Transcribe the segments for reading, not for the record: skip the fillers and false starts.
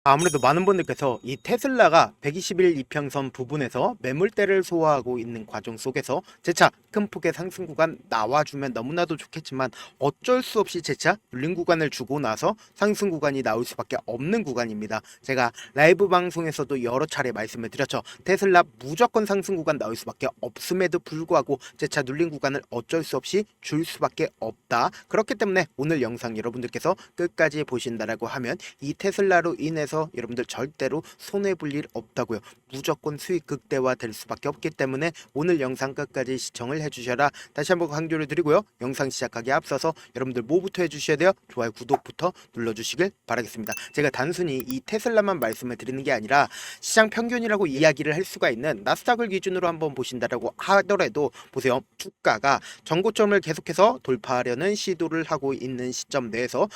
아무래도 많은 분들께서 이 테슬라가 121 이평선 부분에서 매물대를 소화하고 있는 과정 속에서 재차 큰 폭의 상승 구간 나와주면 너무나도 좋겠지만 어쩔 수 없이 재차 눌린 구간을 주고 나서 상승 구간이 나올 수밖에 없는 구간입니다. 제가 라이브 방송에서도 여러 차례 말씀을 드렸죠. 테슬라 무조건 상승 구간 나올 수밖에 없음에도 불구하고 재차 눌린 구간을 어쩔 수 없이 줄 수밖에 없다. 그렇기 때문에 오늘 영상 여러분들께서 끝까지 보신다라고 하면 이 테슬라로 인해서 여러분들 절대로 손해볼 일 없다고요. 무조건 수익 극대화 될 수밖에 없기 때문에 오늘 영상 끝까지 시청을 해주셔라. 다시 한번 강조를 드리고요. 영상 시작하기에 앞서서 여러분들 뭐부터 해주셔야 돼요? 좋아요, 구독부터 눌러주시길 바라겠습니다. 제가 단순히 이 테슬라만 말씀을 드리는 게 아니라 시장 평균이라고 이야기를 할 수가 있는 나스닥을 기준으로 한번 보신다라고 하더라도 보세요. 주가가 전고점을 계속해서 돌파하려는 시도를 하고 있는 시점 내에서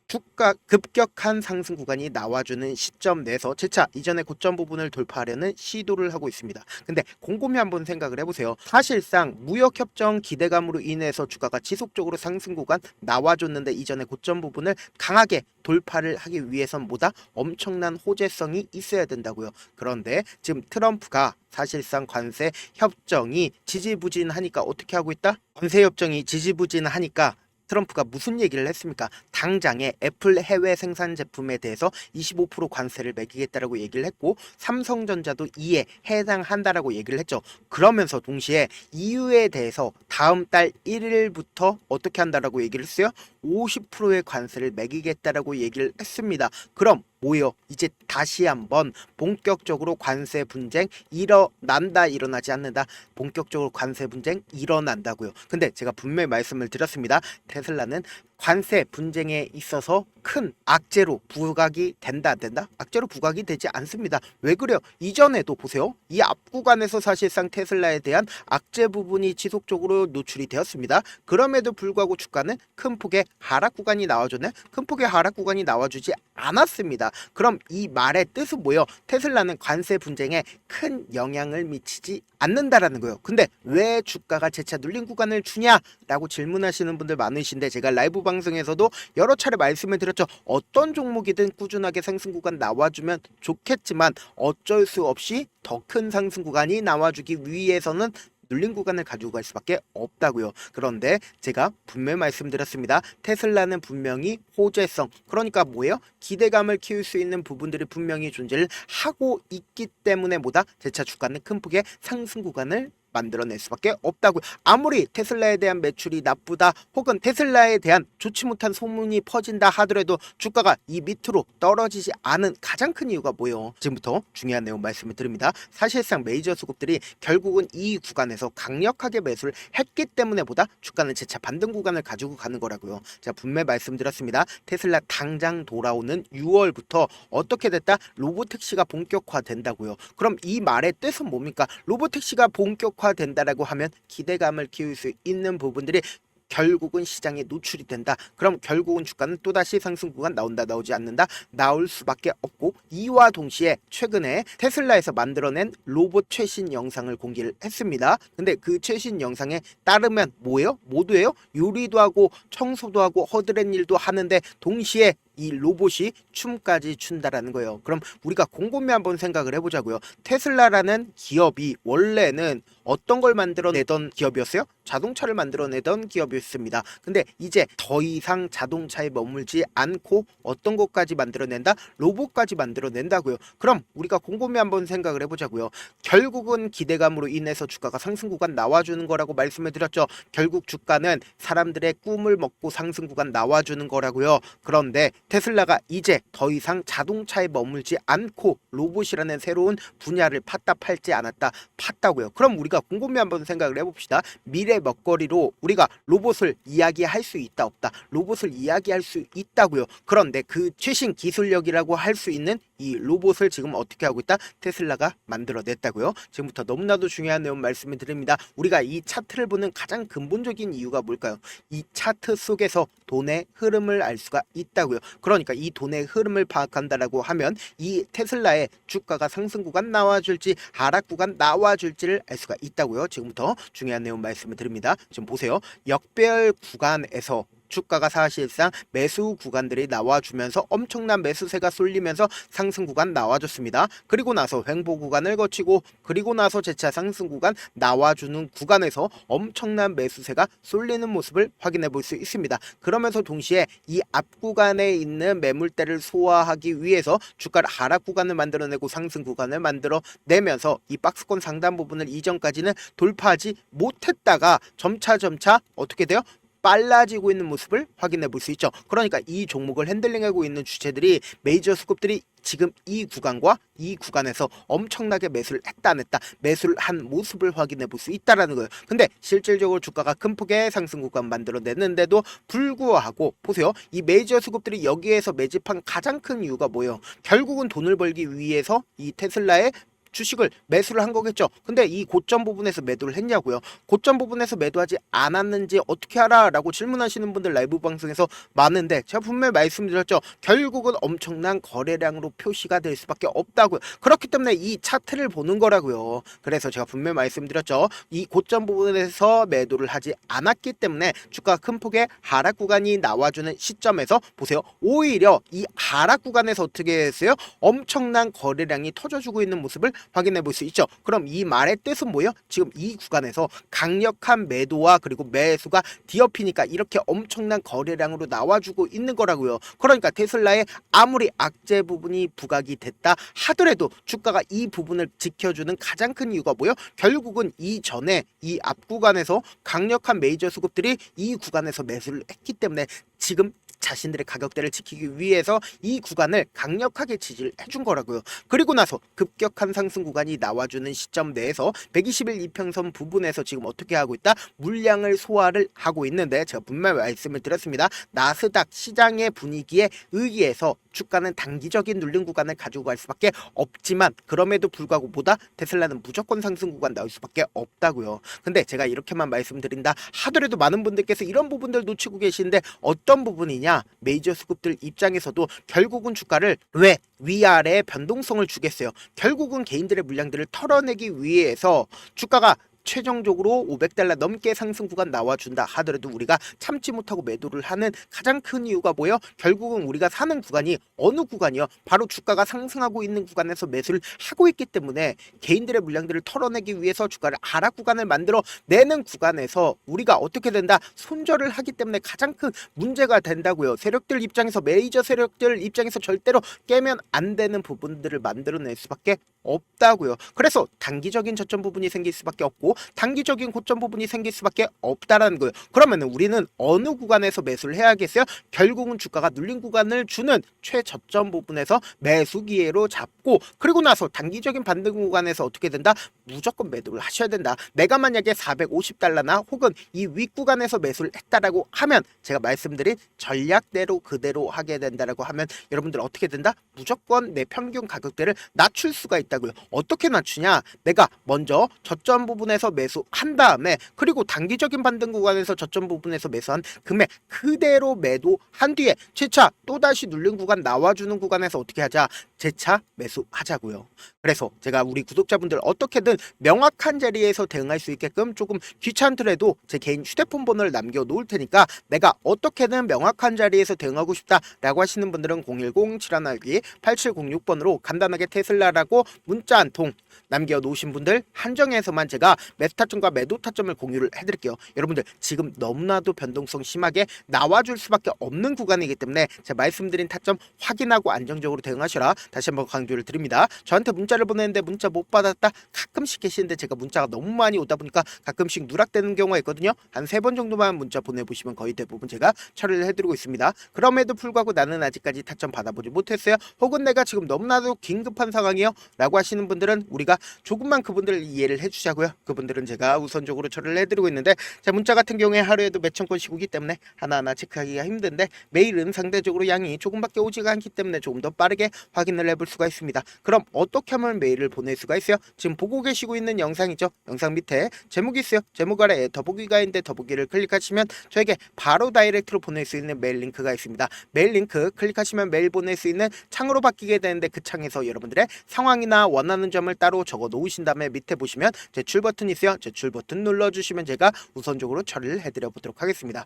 주가 급격한 상승 구간이 나와주는 시점 내에서 재차 이전의 고점 부분을 돌파하려는 시도를 하고 있습니다. 근데 곰곰이 한번 생각을 해보세요. 사실상 무역협정 기대감으로 인해서 주가가 지속적으로 상승 구간 나와줬는데 이전의 고점 부분을 강하게 돌파를 하기 위해선 뭐다? 엄청난 호재성이 있어야 된다고요. 그런데 지금 트럼프가 사실상 관세 협정이 지지부진하니까 어떻게 하고 있다? 관세 협정이 지지부진하니까 트럼프가 무슨 얘기를 했습니까? 당장에 애플 해외 생산 제품에 대해서 25% 관세를 매기겠다라고 얘기를 했고 삼성전자도 이에 해당한다라고 얘기를 했죠. 그러면서 동시에 EU에 대해서 다음 달 1일부터 어떻게 한다라고 얘기를 했어요? 50%의 관세를 매기겠다라고 얘기를 했습니다. 그럼 뭐요? 이제 다시 한번 본격적으로 관세 분쟁 일어나지 않는다. 본격적으로 관세 분쟁 일어난다고요. 근데 제가 분명히 말씀을 드렸습니다. 테슬라는 관세 분쟁에 있어서 큰 악재로 부각이 된다 안 된다? 악재로 부각이 되지 않습니다. 왜 그래요? 이전에도 보세요. 이 앞 구간에서 사실상 테슬라에 대한 악재 부분이 지속적으로 노출이 되었습니다. 그럼에도 불구하고 주가는 큰 폭의 하락 구간이 나와주네. 큰 폭의 하락 구간이 나와주지 않았습니다. 그럼 이 말의 뜻은 뭐예요? 테슬라는 관세 분쟁에 큰 영향을 미치지 않는다라는 거예요. 근데 왜 주가가 재차 눌린 구간을 주냐라고 질문하시는 분들 많으신데 제가 라이브 방송에서도 여러 차례 말씀을 드렸죠. 어떤 종목이든 꾸준하게 상승 구간 나와주면 좋겠지만 어쩔 수 없이 더 큰 상승 구간이 나와주기 위해서는 눌린 구간을 가지고 갈 수밖에 없다고요. 그런데 제가 분명히 말씀드렸습니다. 테슬라는 분명히 호재성, 그러니까 뭐예요? 기대감을 키울 수 있는 부분들이 분명히 존재를 하고 있기 때문에 뭐다? 재차 주가는 큰 폭의 상승 구간을 만들어낼 수밖에 없다고요. 아무리 테슬라에 대한 매출이 나쁘다 혹은 테슬라에 대한 좋지 못한 소문이 퍼진다 하더라도 주가가 이 밑으로 떨어지지 않은 가장 큰 이유가 뭐예요? 지금부터 중요한 내용 말씀을 드립니다. 사실상 메이저 수급들이 결국은 이 구간에서 강력하게 매수를 했기 때문에 보다 주가는 재차 반등 구간을 가지고 가는 거라고요. 제가 분명히 말씀드렸습니다. 테슬라 당장 돌아오는 6월부터 어떻게 됐다? 로보택시가 본격화된다고요. 그럼 이 말의 뜻은 뭡니까? 로보택시가 본격화된다라고 하면 기대감을 키울 수 있는 부분들이 결국은 시장에 노출이 된다. 그럼 결국은 주가는 또다시 상승 구간 나온다 나오지 않는다 나올 수밖에 없고 이와 동시에 최근에 테슬라에서 만들어낸 로봇 최신 영상을 공개를 했습니다. 근데 그 최신 영상에 따르면 뭐예요? 모두예요? 요리도 하고 청소도 하고 허드렛 일도 하는데 동시에 이 로봇이 춤까지 춘다라는 거예요. 그럼 우리가 곰곰이 한번 생각을 해보자고요. 테슬라라는 기업이 원래는 어떤 걸 만들어내던 기업이었어요? 자동차를 만들어내던 기업이었습니다. 근데 이제 더 이상 자동차에 머물지 않고 어떤 것까지 만들어낸다? 로봇까지 만들어낸다고요. 그럼 우리가 곰곰이 한번 생각을 해보자고요. 결국은 기대감으로 인해서 주가가 상승 구간 나와주는 거라고 말씀을 드렸죠. 결국 주가는 사람들의 꿈을 먹고 상승 구간 나와주는 거라고요. 그런데 테슬라가 이제 더 이상 자동차에 머물지 않고 로봇이라는 새로운 분야를 팠다 팔지 않았다 팠다고요. 그럼 우리가 곰곰이 한번 생각을 해봅시다. 미래 먹거리로 우리가 로봇을 이야기할 수 있다 없다? 로봇을 이야기할 수 있다고요. 그런데 그 최신 기술력이라고 할 수 있는 이 로봇을 지금 어떻게 하고 있다? 테슬라가 만들어냈다고요. 지금부터 너무나도 중요한 내용 말씀을 드립니다. 우리가 이 차트를 보는 가장 근본적인 이유가 뭘까요? 이 차트 속에서 돈의 흐름을 알 수가 있다고요. 그러니까 이 돈의 흐름을 파악한다라고 하면 이 테슬라의 주가가 상승 구간 나와줄지 하락 구간 나와줄지를 알 수가 있다고요. 지금부터 중요한 내용 말씀을 드립니다. 지금 보세요. 역배열 구간에서 주가가 사실상 매수 구간들이 나와주면서 엄청난 매수세가 쏠리면서 상승 구간 나와줬습니다. 그리고 나서 횡보 구간을 거치고 그리고 나서 재차 상승 구간 나와주는 구간에서 엄청난 매수세가 쏠리는 모습을 확인해 볼 수 있습니다. 그러면서 동시에 이 앞 구간에 있는 매물대를 소화하기 위해서 주가를 하락 구간을 만들어내고 상승 구간을 만들어내면서 이 박스권 상단 부분을 이전까지는 돌파하지 못했다가 점차 어떻게 돼요? 빨라지고 있는 모습을 확인해 볼 수 있죠. 그러니까 이 종목을 핸들링하고 있는 주체들이 메이저 수급들이 지금 이 구간과 이 구간에서 엄청나게 매수를 했다 안 했다 매수를 한 모습을 확인해 볼 수 있다라는 거예요. 근데 실질적으로 주가가 큰 폭의 상승 구간 만들어내는데도 불구하고 보세요. 이 메이저 수급들이 여기에서 매집한 가장 큰 이유가 뭐예요? 결국은 돈을 벌기 위해서 이 테슬라의 주식을 매수를 한 거겠죠. 근데 이 고점 부분에서 매도를 했냐고요. 고점 부분에서 매도하지 않았는지 어떻게 알아? 라고 질문하시는 분들 라이브 방송에서 많은데 제가 분명히 말씀드렸죠. 결국은 엄청난 거래량으로 표시가 될 수밖에 없다고요. 그렇기 때문에 이 차트를 보는 거라고요. 그래서 제가 분명히 말씀드렸죠. 이 고점 부분에서 매도를 하지 않았기 때문에 주가가 큰 폭의 하락 구간이 나와주는 시점에서 보세요. 오히려 이 하락 구간에서 어떻게 했어요? 엄청난 거래량이 터져주고 있는 모습을 확인해 볼 수 있죠. 그럼 이 말의 뜻은 뭐예요? 지금 이 구간에서 강력한 매도와 그리고 매수가 뒤엎이니까 이렇게 엄청난 거래량으로 나와주고 있는 거라고요. 그러니까 테슬라의 아무리 악재 부분이 부각이 됐다 하더라도 주가가 이 부분을 지켜주는 가장 큰 이유가 뭐예요? 결국은 이전에 이 앞 구간에서 강력한 메이저 수급들이 이 구간에서 매수를 했기 때문에 지금 자신들의 가격대를 지키기 위해서 이 구간을 강력하게 지지를 해준 거라고요. 그리고 나서 급격한 상승 구간이 나와주는 시점 내에서 120일 이평선 부분에서 지금 어떻게 하고 있다? 물량을 소화를 하고 있는데 제가 분명히 말씀을 드렸습니다. 나스닥 시장의 분위기에 의해서 주가는 단기적인 눌림 구간을 가지고 갈 수밖에 없지만 그럼에도 불구하고 보다 테슬라는 무조건 상승 구간 나올 수밖에 없다고요. 근데 제가 이렇게만 말씀드린다 하더라도 많은 분들께서 이런 부분들 놓치고 계시는데 어떤 부분이냐? 메이저 수급들 입장에서도 결국은 주가를 왜 위아래 변동성을 주겠어요. 결국은 개인들의 물량들을 털어내기 위해서 주가가 최종적으로 $500 넘게 상승 구간 나와준다 하더라도 우리가 참지 못하고 매도를 하는 가장 큰 이유가 뭐예요? 결국은 우리가 사는 구간이 어느 구간이요? 바로 주가가 상승하고 있는 구간에서 매수를 하고 있기 때문에 개인들의 물량들을 털어내기 위해서 주가를 하락 구간을 만들어 내는 구간에서 우리가 어떻게 된다? 손절을 하기 때문에 가장 큰 문제가 된다고요. 세력들 입장에서 메이저 세력들 입장에서 절대로 깨면 안 되는 부분들을 만들어낼 수밖에 없다고요. 그래서 단기적인 저점 부분이 생길 수밖에 없고 단기적인 고점 부분이 생길 수밖에 없다라는 거예요. 그러면 우리는 어느 구간에서 매수를 해야겠어요? 결국은 주가가 눌린 구간을 주는 최저점 부분에서 매수 기회로 잡고 그리고 나서 단기적인 반등 구간에서 어떻게 된다? 무조건 매도를 하셔야 된다. 내가 만약에 $450나 혹은 이 윗구간에서 매수를 했다라고 하면 제가 말씀드린 전략대로 그대로 하게 된다라고 하면 여러분들 어떻게 된다? 무조건 내 평균 가격대를 낮출 수가 있다고요. 어떻게 낮추냐? 내가 먼저 저점 부분에서 매수한 다음에 그리고 단기적인 반등 구간에서 저점 부분에서 매수한 금액 그대로 매도한 뒤에 재차 또다시 눌린 구간 나와주는 구간에서 어떻게 하자? 재차 매수하자고요. 그래서 제가 우리 구독자분들 어떻게든 명확한 자리에서 대응할 수 있게끔 조금 귀찮더라도 제 개인 휴대폰 번호를 남겨놓을 테니까 내가 어떻게든 명확한 자리에서 대응하고 싶다라고 하시는 분들은 010-7192-8706번으로 간단하게 테슬라라고 문자 한 통 남겨놓으신 분들 한정해서만 제가 매수 타점과 매도 타점을 공유를 해드릴게요. 여러분들 지금 너무나도 변동성 심하게 나와줄 수밖에 없는 구간이기 때문에 제가 말씀드린 타점 확인하고 안정적으로 대응하셔라 다시 한번 강조를 드립니다. 저한테 문자를 보내는데 문자 못 받았다 가끔씩 계시는데 제가 문자가 너무 많이 오다 보니까 가끔씩 누락되는 경우가 있거든요. 한 3번 정도만 문자 보내보시면 거의 대부분 제가 처리를 해드리고 있습니다. 그럼에도 불구하고 나는 아직까지 타점 받아보지 못했어요. 혹은 내가 지금 너무나도 긴급한 상황이요 라고 하시는 분들은 우리가 조금만 그분들을 이해를 해주자고요. 그분들은 제가 우선적으로 처리를 해드리고 있는데 자, 문자 같은 경우에 하루에도 몇천 건씩 오기 때문에 하나하나 체크하기가 힘든데 메일은 상대적으로 양이 조금밖에 오지가 않기 때문에 조금 더 빠르게 확인을 해볼 수가 있습니다. 그럼 어떻게 하면 메일을 보낼 수가 있어요? 지금 보고 계시고 있는 영상이죠. 영상 밑에 제목이 있어요. 제목 아래에 더보기가 있는데 더보기를 클릭하시면 저에게 바로 다이렉트로 보낼 수 있는 메일 링크가 있습니다. 메일 링크 클릭하시면 메일 보낼 수 있는 창으로 바뀌게 되는데 그 창에서 여러분들의 상황이나 원하는 점을 따로 적어 놓으신 다음에 밑에 보시면 제출 버튼이 버튼 있어요. 제출 버튼 눌러주시면 제가 우선적으로 처리를 해드려 보도록 하겠습니다.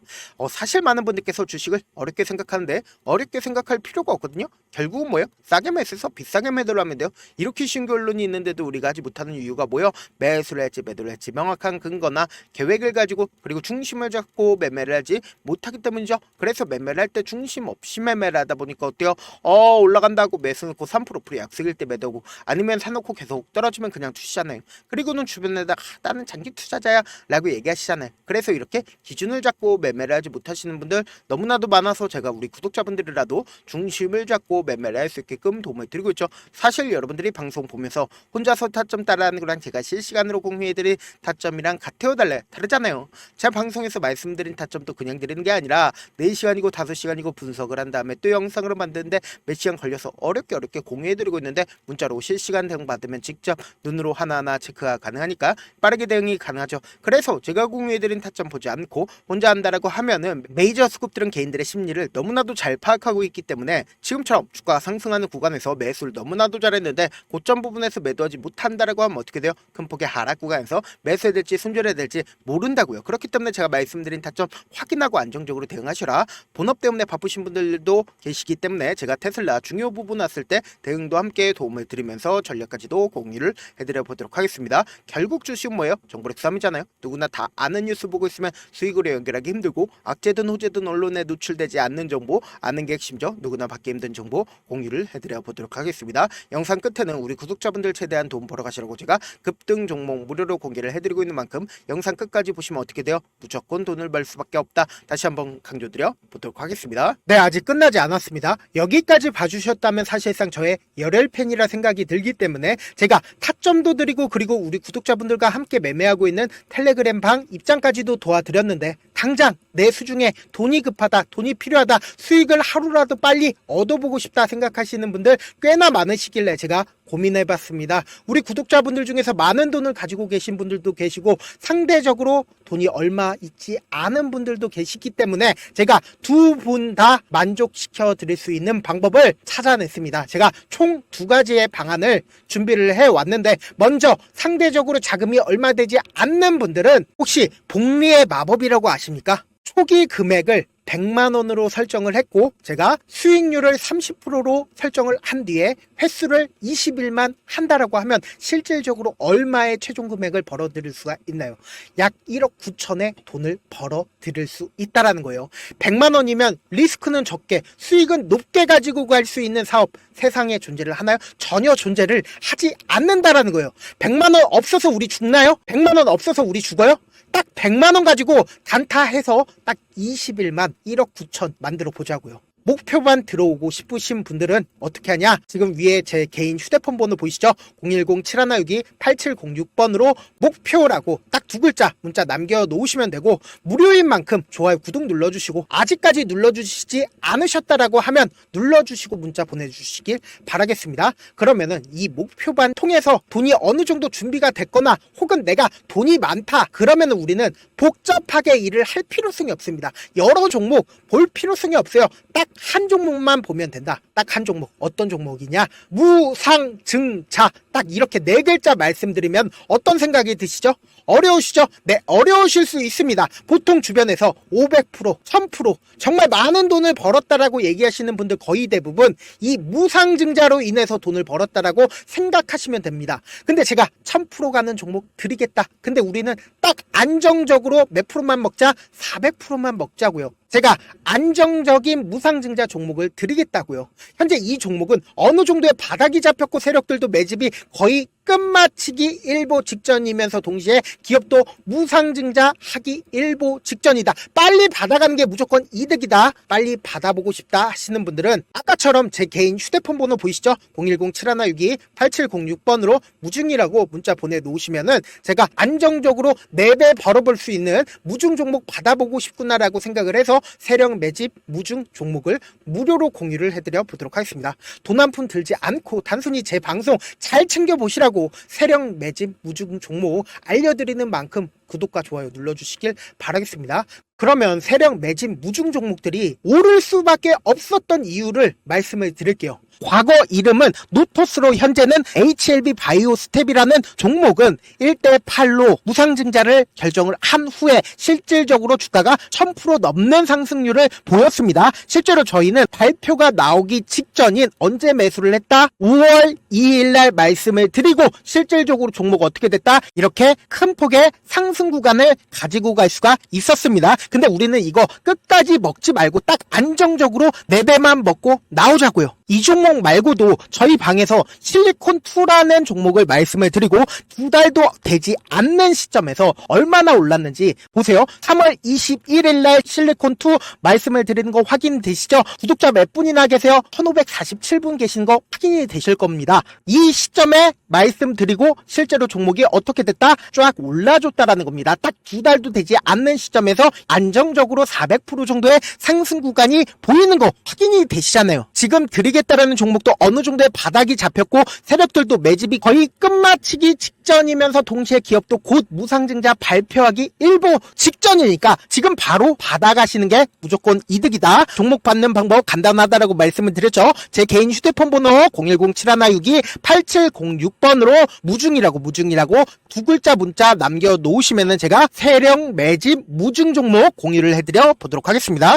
사실 많은 분들께서 주식을 어렵게 생각하는데 어렵게 생각할 필요가 없거든요. 결국은 뭐예요? 싸게 매수해서 비싸게 매도를 하면 돼요. 이렇게 쉬운 결론이 있는데도 우리가 하지 못하는 이유가 뭐예요? 매수를 할지 매도를 할지 명확한 근거나 계획을 가지고 그리고 중심을 잡고 매매를 하지 못하기 때문이죠. 그래서 매매를 할 때 중심 없이 매매를 하다 보니까 어때요? 올라간다고 매수 놓고 3% 프리 약속일 때 매도고 아니면 사놓고 계속 떨어지면 그냥 투시잖아요. 그리고는 주변에다 나는 장기 투자자야 라고 얘기하시잖아요. 그래서 이렇게 기준을 잡고 매매를 하지 못하시는 분들 너무나도 많아서 제가 우리 구독자분들이라도 중심을 잡고 매매를 할 수 있게끔 도움을 드리고 있죠. 사실 여러분들이 방송 보면서 혼자서 타점 따라하는 거랑 제가 실시간으로 공유해드린 타점이랑 같아요 달라요? 다르잖아요. 제가 방송에서 말씀드린 타점도 그냥 드리는 게 아니라 4시간이고 5시간이고 분석을 한 다음에 또 영상으로 만드는데 몇 시간 걸려서 어렵게 공유해드리고 있는데 문자로 실시간 대응 받으면 직접 눈으로 하나하나 체크가 가능하니까 빠르게 대응이 가능하죠. 그래서 제가 공유해드린 타점 보지 않고 혼자 한다라고 하면은 메이저 스쿱들은 개인들의 심리를 너무나도 잘 파악하고 있기 때문에 지금처럼 주가가 상승하는 구간에서 매수를 너무나도 잘했는데 고점 부분에서 매도하지 못한다라고 하면 어떻게 돼요? 큰 폭의 하락 구간에서 매수해야 될지 손절해야 될지 모른다고요. 그렇기 때문에 제가 말씀드린 타점 확인하고 안정적으로 대응하셔라. 본업 때문에 바쁘신 분들도 계시기 때문에 제가 테슬라 중요 부분 왔을 때 대응도 함께 도움을 드리면서 전략까지도 공유를 해드려 보도록 하겠습니다. 결국 주식은 뭐예요? 정보력 싸움이잖아요. 누구나 다 아는 뉴스 보고 있으면 수익으로 연결하기 힘들고 악재든 호재든 언론에 노출되지 않는 정보 아는 게 핵심이죠. 누구나 받기 힘든 정보 공유를 해드려 보도록 하겠습니다. 영상 끝에는 우리 구독자분들 최대한 도움 벌어 가시라고 제가 급등 종목 무료로 공개를 해드리고 있는 만큼 영상 끝까지 보시면 어떻게 돼요? 무조건 돈을 벌 수밖에 없다. 다시 한번 강조드려 보도록 하겠습니다. 네, 아직 끝나지 않았습니다. 여기까지 봐주셨다면 사실상 저의 열혈 팬이라 생각이 들기 때문에 제가 타점도 드리고 그리고 우리 구독자분들과 함께 매매하고 있는 텔레그램 방 입장까지도 도와드렸는데 당장 내 수중에 돈이 급하다, 돈이 필요하다, 수익을 하루라도 빨리 얻어보고 싶다 생각하시는 분들 꽤나 많으시길래 제가 고민해봤습니다. 우리 구독자분들 중에서 많은 돈을 가지고 계신 분들도 계시고 상대적으로 돈이 얼마 있지 않은 분들도 계시기 때문에 제가 두 분 다 만족시켜 드릴 수 있는 방법을 찾아냈습니다. 제가 총 2가지의 방안을 준비를 해왔는데 먼저 상대적으로 자금이 얼마 되지 않는 분들은 혹시 복리의 마법이라고 아십니까? 초기 금액을 100만원으로 설정을 했고 제가 수익률을 30%로 설정을 한 뒤에 횟수를 20일만 한다라고 하면 실질적으로 얼마의 최종 금액을 벌어들일 수가 있나요? 약 1억 9천의 돈을 벌어들일 수 있다라는 거예요. 100만원이면 리스크는 적게 수익은 높게 가지고 갈 수 있는 사업 세상에 존재를 하나요? 전혀 존재를 하지 않는다라는 거예요. 100만원 없어서 우리 죽나요? 100만원 없어서 우리 죽어요? 딱 100만원 가지고 단타해서 딱 20일만 1억 9천 만들어 보자고요. 목표만 들어오고 싶으신 분들은 어떻게 하냐? 지금 위에 제 개인 휴대폰 번호 보이시죠? 010-7162-8706번으로 목표라고 딱 2글자 문자 남겨놓으시면 되고 무료인 만큼 좋아요 구독 눌러주시고 아직까지 눌러주시지 않으셨다라고 하면 눌러주시고 문자 보내주시길 바라겠습니다. 그러면은 이 목표반 통해서 돈이 어느 정도 준비가 됐거나 혹은 내가 돈이 많다 그러면은 우리는 복잡하게 일을 할 필요성이 없습니다. 여러 종목 볼 필요성이 없어요. 딱 한 종목만 보면 된다. 딱 한 종목. 어떤 종목이냐? 무상증자. 딱 이렇게 4글자 말씀드리면 어떤 생각이 드시죠? 어려우시죠? 네, 어려우실 수 있습니다. 보통 주변에서 500%, 1000% 정말 많은 돈을 벌었다라고 얘기하시는 분들 거의 대부분 이 무상증자로 인해서 돈을 벌었다라고 생각하시면 됩니다. 근데 제가 1000% 가는 종목 드리겠다. 근데 우리는 딱 안정적으로 몇 프로만 먹자? 400%만 먹자고요. 제가 안정적인 무상증자 종목을 드리겠다고요. 현재 이 종목은 어느 정도의 바닥이 잡혔고 세력들도 매집이 거의 끝마치기 일보 직전이면서 동시에 기업도 무상증자 하기 일보 직전이다. 빨리 받아가는 게 무조건 이득이다. 빨리 받아보고 싶다 하시는 분들은 아까처럼 제 개인 휴대폰 번호 보이시죠? 010-7162-8706번으로 무중이라고 문자 보내놓으시면은 제가 안정적으로 4배 벌어볼 수 있는 무중 종목 받아보고 싶구나라고 생각을 해서 세력 매집 무중 종목을 무료로 공유를 해드려 보도록 하겠습니다. 돈 한 푼 들지 않고 단순히 제 방송 잘 챙겨보시라고 세력 매집 무중 종목 알려드리는 만큼 구독과 좋아요 눌러주시길 바라겠습니다. 그러면 세력 매집 무중 종목들이 오를 수밖에 없었던 이유를 말씀을 드릴게요. 과거 이름은 노토스로 현재는 HLB 바이오스텝이라는 종목은 1대8로 무상증자를 결정을 한 후에 실질적으로 주가가 1000% 넘는 상승률을 보였습니다. 실제로 저희는 발표가 나오기 직전인 언제 매수를 했다? 5월 2일날 말씀을 드리고 실질적으로 종목 어떻게 됐다? 이렇게 큰 폭의 상승 구간을 가지고 갈 수가 있었습니다. 근데 우리는 이거 끝까지 먹지 말고 딱 안정적으로 4배만 먹고 나오자고요. 이 종목 말고도 저희 방에서 실리콘2라는 종목을 말씀을 드리고 2달도 되지 않는 시점에서 얼마나 올랐는지 보세요. 3월 21일 날 실리콘2 말씀을 드리는 거 확인되시죠? 구독자 몇 분이나 계세요? 1547분 계신 거 확인이 되실 겁니다. 이 시점에 말씀드리고 실제로 종목이 어떻게 됐다? 쫙 올라줬다라는 겁니다. 딱 2달도 되지 않는 시점에서 안정적으로 400% 정도의 상승 구간이 보이는 거 확인이 되시잖아요. 지금 드리겠다라는 종목도 어느 정도의 바닥이 잡혔고 세력들도 매집이 거의 끝마치기 직전이면서 동시에 기업도 곧 무상증자 발표하기 일보 직전이니까 지금 바로 받아가시는 게 무조건 이득이다. 종목 받는 방법 간단하다라고 말씀을 드렸죠. 제 개인 휴대폰 번호 010-7162-8706번으로 무중이라고 두 글자 문자 남겨놓으시면은 제가 세력 매집 무중 종목 공유를 해드려 보도록 하겠습니다.